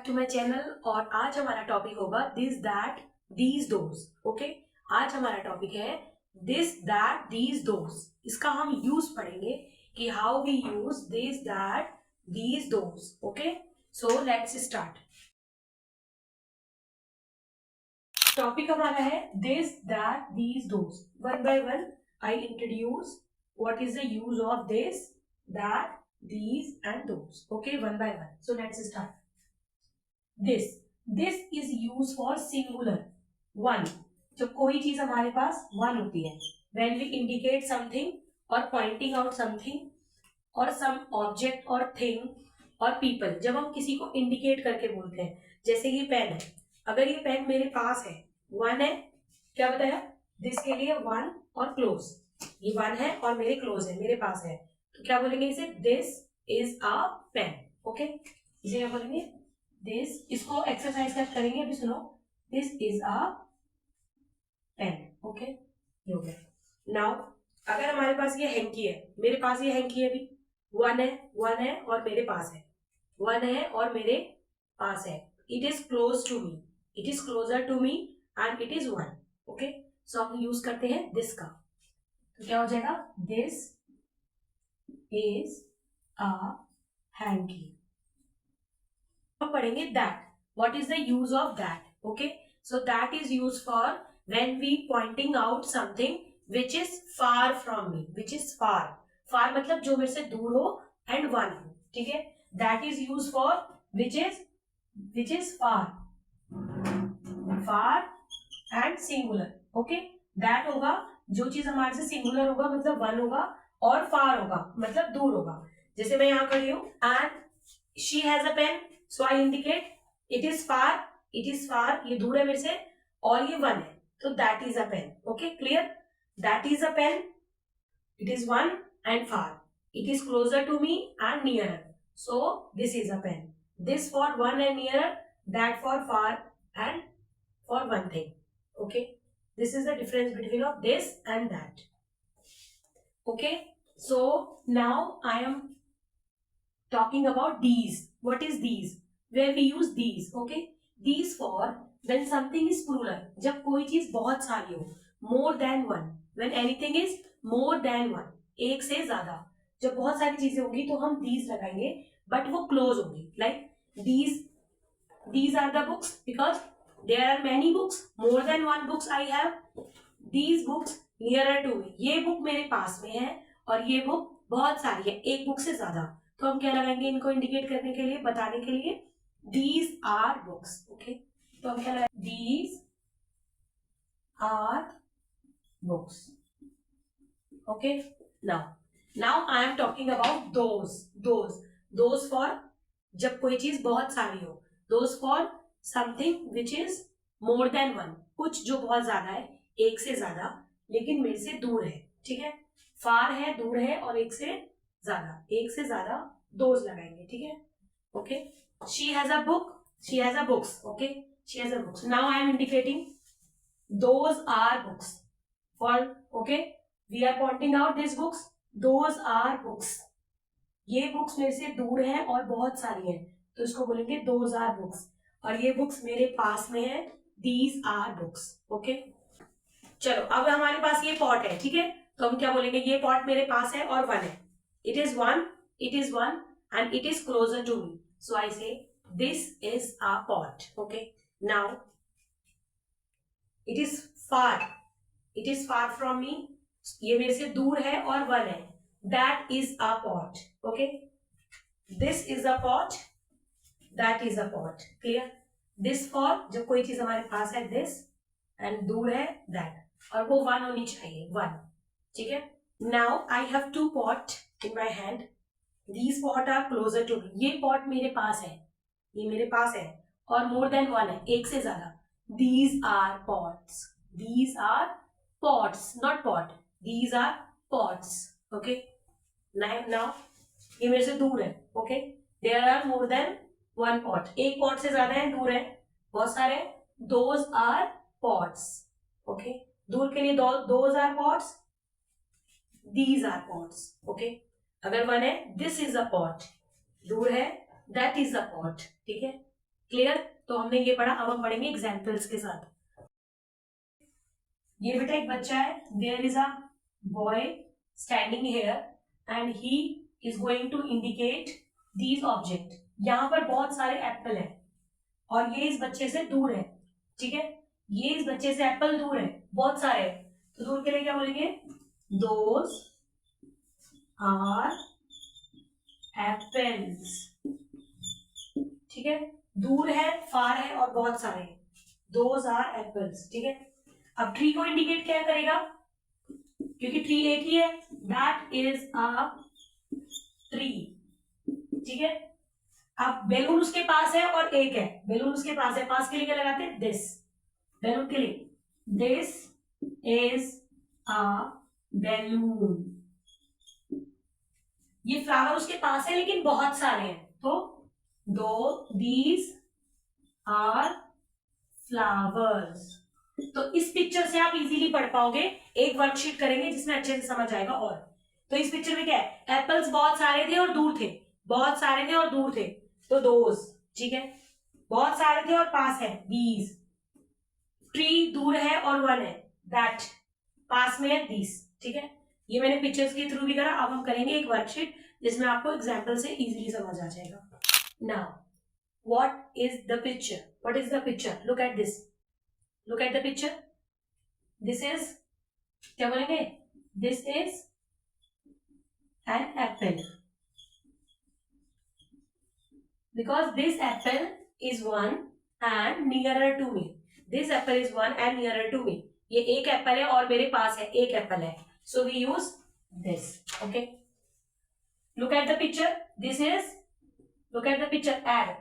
Back to my channel. और आज हमारा टॉपिक होगा this that these those. Okay, आज हमारा टॉपिक है दिस दैट दीज दोज। इसका हम यूज पढ़ेंगे कि how we use this that these those. Okay, so let's start. Topic हमारा है this that these those. One by one I introduce what is the use of this that these and those. Okay, one by one. So let's start. This is used for singular one. जब कोई चीज हमारे पास one होती है, when we indicate something or pointing out something or some object or thing or people, जब हम किसी को indicate करके बोलते हैं, जैसे ये पेन है, अगर ये पेन मेरे पास है, one है, क्या बताया, this के लिए one और close, ये one है और मेरे close है, मेरे पास है, तो क्या बोलेंगे इसे, this is a pen. Okay, इसे क्या बोलेंगे, दिस। इसको एक्सरसाइज करेंगे, अभी सुनो, this is a pen. Okay, ये हो गया। नाउ अगर हमारे पास ये हैंकी है, मेरे पास ये हैंकी है, अभी वन है और मेरे पास है, वन है और मेरे पास है, it is close to me, it is closer to me and it is one. Okay, so हम यूज करते हैं दिस का, तो क्या हो जाएगा, दिस is a hanky. हम पढ़ेंगे that. What is the use of that? Okay, so that is used for when we pointing out something which is far from me, which is far. Far मतलब जो मेरे से दूर हो and one हो, ठीक है। That is used for which is far and singular. Okay, that होगा जो चीज हमारे से singular होगा मतलब one होगा, और फार होगा मतलब दूर होगा। जैसे मैं यहाँ खड़ी हूँ and she has a pen, so I indicate it is far, ये दूर है मेरे से और ये वन है, तो that is a pen. Okay, clear, that is a pen, it is one and far, it is closer to me and nearer, so this is a pen. This for one and nearer, that for far and for one thing. Okay, this is the difference between of this and that. Okay, so now I am talking about these. What is these? Where we use these. Okay, these for when something is plural, जब कोई चीज बहुत सारी हो, more than one, when anything is more than one, एक से ज्यादा, जब बहुत सारी चीजें होंगी तो हम these लगाएंगे, but वो close होंगी, like these are the books because there are many books, more than one books I have, these books nearer to me, ये बुक मेरे पास में है और ये बुक बहुत सारी है, एक बुक से ज्यादा, तो हम क्या लगाएंगे इनको इंडिकेट करने के लिए, बताने के लिए, दीज आर बुक्स। ओके, तो हम क्या लगाएंगे, these are books. Okay, now I am talking about those for जब कोई चीज बहुत सारी हो, those for something which is more than one, कुछ जो बहुत ज्यादा है, एक से ज्यादा लेकिन मेरे से दूर है, ठीक है, फार है, दूर है और एक से ज्यादा दोज लगाएंगे, ठीक है। Okay, she has a books. Okay, she has a books. Now I am indicating those are books for, okay, we are pointing out this books, those are books, ये बुक्स मेरे से दूर है और बहुत सारी है, तो इसको बोलेंगे दोज आर बुक्स, और ये बुक्स मेरे पास में है, दीज आर बुक्स। ओके, चलो अब हमारे पास ये पॉट है, ठीक है, तो हम क्या बोलेंगे, ये पॉट मेरे पास है और वन है, it is one and it is closer to me, so I say this is a pot. Okay, now it is far from me, ये मेरे से दूर है और वन है, that is a pot. Okay, this is a pot, that is a pot. Clear, this for जब कोई चीज हमारे पास है, दिस, एंड दूर है दैट, और वो वन होनी चाहिए, वन, ठीक है। Now I have two pot in my hand, these pot are closer to me, ये पॉट मेरे पास है, ये मेरे पास है और मोर देन वन है, एक से ज्यादा, these are pots not pot, these are pots. Okay, now ये मेरे से दूर है, okay, there are more than one pot, एक पॉट से ज्यादा है, दूर है, बहुत सारे, दोज आर पॉट्स। ओके, दूर के लिए those are pots, these are pots. Okay, अगर वन है, दिस इज अ पॉट, दूर है, दैट इज अ पॉट, ठीक है। क्लियर? तो हमने ये पढ़ा, अब हम पढ़ेंगे एग्जाम्पल्स के साथ। ये बेटा एक बच्चा है, there is a boy standing here and he is going to indicate these object. यहाँ पर बहुत सारे एप्पल है और ये इस बच्चे से दूर है, ठीक है? ये इस बच्चे से एप्पल दूर है, बहुत सारे है, तो दूर के लिए क्या बोलेंगे? दोज आर एप्पल्स, ठीक है? दूर है, फार है और बहुत सारे हैं, दोज आर एप्पल्स, ठीक है? अब ट्री को इंडिकेट क्या करेगा? क्योंकि ट्री एक ही है, दैट इज अ ट्री, ठीक है? अब बैलून उसके पास है और एक है, बैलून उसके पास है, पास के लिए क्या लगाते हैं? दिस, बैलून के लिए दिस इज अ बैलून। ये फ्लावर उसके पास है लेकिन बहुत सारे हैं, तो दो दीज आर फ्लावर्स। तो इस पिक्चर से आप इजीली पढ़ पाओगे। एक वर्कशीट करेंगे जिसमें अच्छे से समझ आएगा। और तो इस पिक्चर में क्या है? एप्पल्स बहुत सारे थे और दूर थे, बहुत सारे थे और दूर थे, तो दोज, ठीक है? बहुत सारे थे और पास है, दीज। ट्री दूर है और वन है, दैट। पास में है, दीज, ठीक है? ये मैंने पिक्चर्स के थ्रू भी करा। अब हम करेंगे एक वर्कशीट जिसमें आपको एग्जाम्पल से इजीली समझ आ जाएगा। Now what is the picture? What is the picture? Look at this. Look at the picture. This is, क्या बोलेंगे? This is an apple. Because this apple is one and nearer to me. This apple is one and nearer to me. ये एक Apple है और मेरे पास है, एक एप्पल है. So we use this. Okay. Look at the picture. This is, look at the picture. Add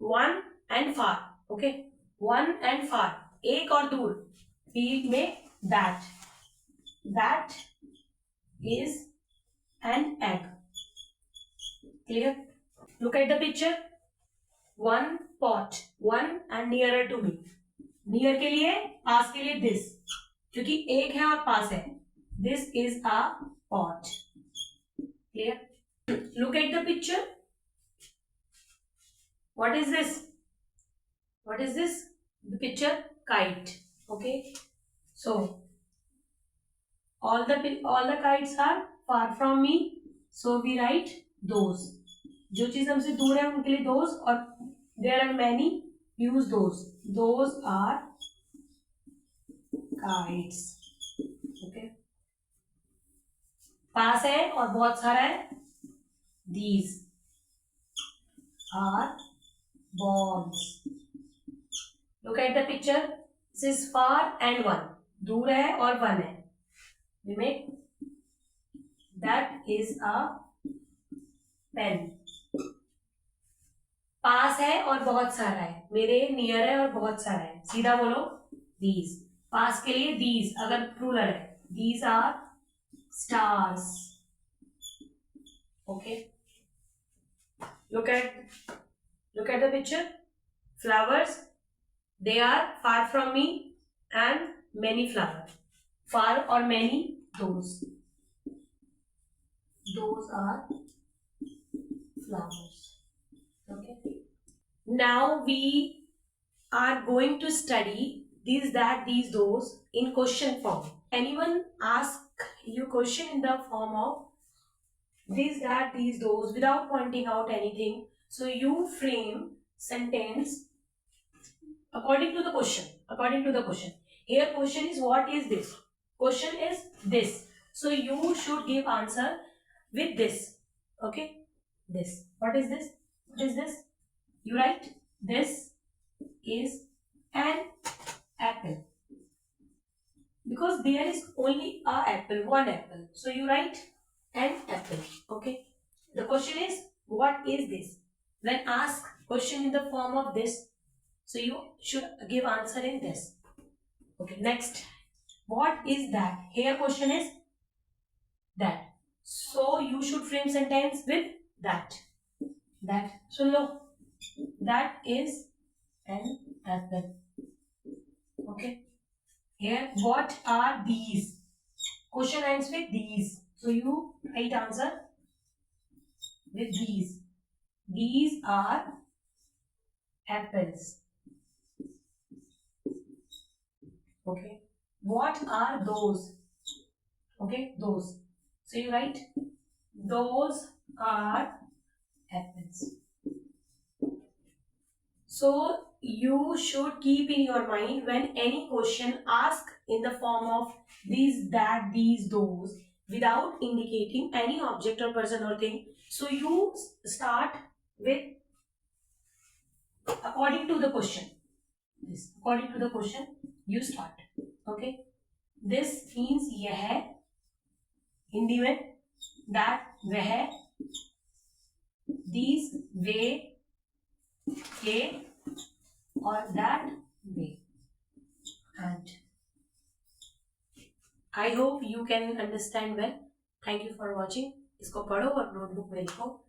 one and far. Okay. One and far. एक और दूर. B में that. That is an egg. Clear? Look at the picture. One pot. One and nearer to me. Near के लिए, पास के लिए this. क्योंकि एक है और पास है. This is a pot. Clear? Look at the picture. What is this? What is this? The picture kite. Okay. So all the kites are far from me. So we write those. जो चीज हमसे दूर है उनके लिए those, और there are many, use those. Those are kites. Okay. पास है और बहुत सारा है, these are bombs. Look at the picture. This is far and one. दूर है और one है. We make that is a pen. पास है और बहुत सारा है, मेरे नियर है और बहुत सारा है. सीधा बोलो these. पास के लिए these अगर प्लूरल है. These are stars. Okay. Look at the picture. Flowers. They are far from me and many flowers. Far or many, those. Those are flowers. Okay. Now we are going to study these, that, these, those in question form. Anyone ask you question in the form of these, that, these, those without pointing out anything. So you frame sentence according to the question. According to the question. Here question is what is this? Question is this. So you should give answer with this. Okay. This. What is this? What is this? You write this is an apple. Because there is only a apple, one apple. So you write an apple. Okay. The question is what is this? When asked question in the form of this, so you should give answer in this. Okay, next. What is that? Here question is that. So you should frame sentence with that. That. So look, that is an apple. Okay. Here, what are these? Question ends with these. So you write answer with these. These are apples. Okay, what are those? Okay, those. So you write those are apples. So you should keep in your mind when any question asked in the form of these, that, these, those, without indicating any object or person or thing. So you start with according to the question. This according to the question you start. Okay, this means यह है हिंदी में, that वह, these वे के, or that way. And I hope you can understand well. Thank you for watching. इसको पढ़ो और notebook में लिखो.